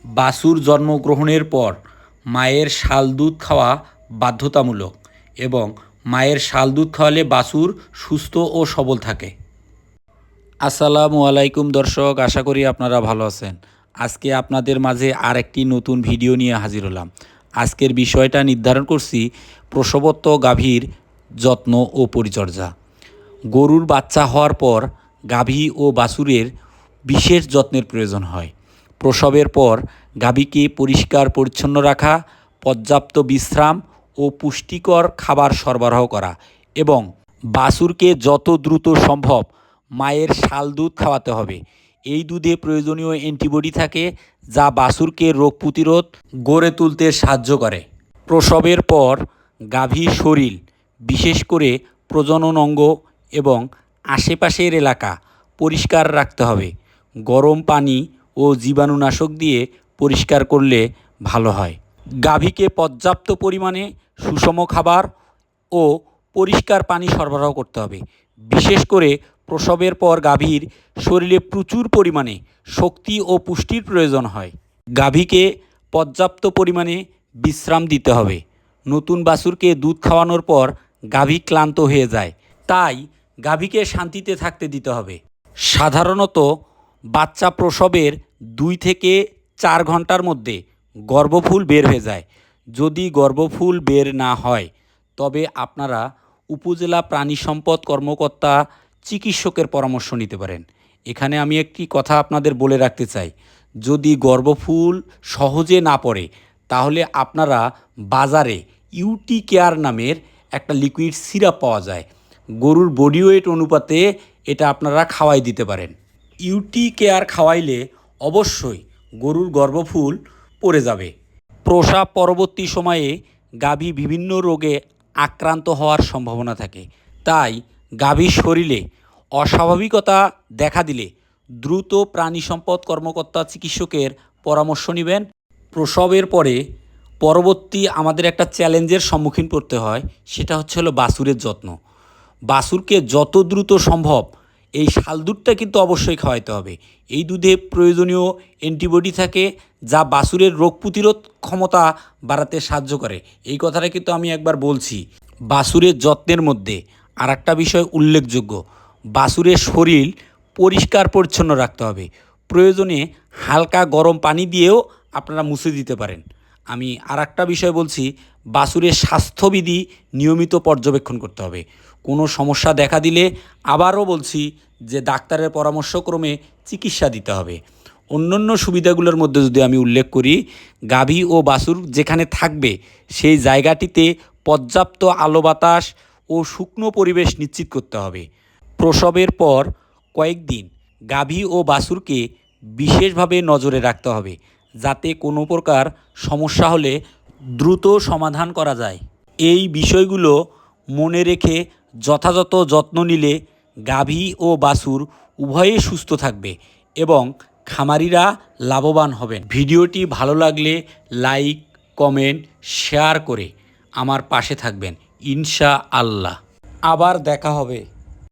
বাছুর জন্মগ্রহণের পর মায়ের শাল দুধ খাওয়া বাধ্যতামূলক এবং মায়ের শাল দুধ খাওয়ালে বাছুর সুস্থ ও সবল থাকে। আসসালামু আলাইকুম দর্শক, আশা করি আপনারা ভালো আছেন। আজকে আপনাদের মাঝে আরেকটি নতুন ভিডিও নিয়ে হাজির হলাম। আজকের বিষয়টা নির্ধারণ করছি প্রসবোত্তর গাভীর যত্ন ও পরিচর্যা। গরুর বাচ্চা হওয়ার পর গাভী ও বাছুরের বিশেষ যত্নের প্রয়োজন হয়। প্রসবের পর গাভীকে পরিষ্কার পরিচ্ছন্ন রাখা, পর্যাপ্ত বিশ্রাম ও পুষ্টিকর খাবার সরবরাহ করা এবং বাছুরকে যত দ্রুত সম্ভব মায়ের শাল দুধ খাওয়াতে হবে। এই দুধে প্রয়োজনীয় অ্যান্টিবডি থাকে, যা বাছুরকে রোগ প্রতিরোধ গড়ে তুলতে সাহায্য করে। প্রসবের পর গাভীর শরীর, বিশেষ করে প্রজনন অঙ্গ এবং আশেপাশের এলাকা পরিষ্কার রাখতে হবে। গরম পানি ও জীবাণুনাশক দিয়ে পরিষ্কার করলে ভালো হয়। গাভীকে পর্যাপ্ত পরিমাণে সুষম খাবার ও পরিষ্কার পানি সরবরাহ করতে হবে। বিশেষ করে প্রসবের পর গাভীর শরীরে প্রচুর পরিমাণে শক্তি ও পুষ্টির প্রয়োজন হয়। গাভীকে পর্যাপ্ত পরিমাণে বিশ্রাম দিতে হবে। নতুন বাছুরকে দুধ খাওয়ানোর পর গাভী ক্লান্ত হয়ে যায়, তাই গাভীকে শান্তিতে থাকতে দিতে হবে। সাধারণত বাচ্চা প্রসবের 2 থেকে 4 ঘন্টার মধ্যে গর্ভফুল বের হয়ে যায়। যদি গর্ভফুল বের না হয় তবে আপনারা উপজেলা প্রাণী সম্পদ কর্মকর্তা চিকিৎসকের পরামর্শ নিতে পারেন। এখানে আমি একটি কথা আপনাদের বলে রাখতে চাই, যদি গর্ভফুল সহজে না পড়ে তাহলে আপনারা বাজারে ইউটি কেয়ার নামের একটা লিকুইড সিরাপ পাওয়া যায়। গরুর বডি ওয়েট অনুপাতে এটা আপনারা খাওয়াই দিতে পারেন। ইউটি কেয়ার খাওয়াইলে অবশ্যই গরুর গর্ভফুল পড়ে যাবে। প্রসব পরবর্তী সময়ে গাভী বিভিন্ন রোগে আক্রান্ত হওয়ার সম্ভাবনা থাকে, তাই গাভীর শরীরে অস্বাভাবিকতা দেখা দিলে দ্রুত প্রাণী সম্পদ কর্মকর্তা চিকিৎসকের পরামর্শ নেবেন। প্রসবের পরে পরবর্তী আমাদের একটা চ্যালেঞ্জের সম্মুখীন পড়তে হয়, সেটা হলো বাছুরের যত্ন। বাছুরকে যত দ্রুত সম্ভব এই শাল দুধটা কিন্তু অবশ্যই খাওয়াইতে হবে। এই দুধে প্রয়োজনীয় অ্যান্টিবডি থাকে, যা বাছুরের রোগ প্রতিরোধ ক্ষমতা বাড়াতে সাহায্য করে। এই কথাটা কিন্তু আমি একবার বলছি। বাছুরের যত্নের মধ্যে আর একটা বিষয় উল্লেখযোগ্য, বাছুরের শরীর পরিষ্কার পরিচ্ছন্ন রাখতে হবে। প্রয়োজনে হালকা গরম পানি দিয়েও আপনারা মুছে দিতে পারেন। আমি আর একটা বিষয় বলছি, বাছুরের স্বাস্থ্যবিধি নিয়মিত পর্যবেক্ষণ করতে হবে। কোনো সমস্যা দেখা দিলে আবারও বলছি যে ডাক্তারের পরামর্শক্রমে চিকিৎসা দিতে হবে। অন্যান্য সুবিধাগুলোর মধ্যে যদি আমি উল্লেখ করি, গাভী ও বাছুর যেখানে থাকবে সেই জায়গাটিতে পর্যাপ্ত আলো বাতাস ও শুকনো পরিবেশ নিশ্চিত করতে হবে। প্রসবের পর কয়েকদিন গাভী ও বাছুরকে বিশেষভাবে নজরে রাখতে হবে, যাতে কোনো প্রকার সমস্যা হলে দ্রুত সমাধান করা যায়। এই বিষয়গুলো মনে রেখে যথাযথ যত্ন নিলে গাভী ও বাছুর উভয়ে সুস্থ থাকবে এবং খামারিরা লাভবান হবেন। ভিডিওটি ভালো লাগলে লাইক, কমেন্ট, শেয়ার করে আমার পাশে থাকবেন ইনশাআল্লাহ। আবার দেখা হবে।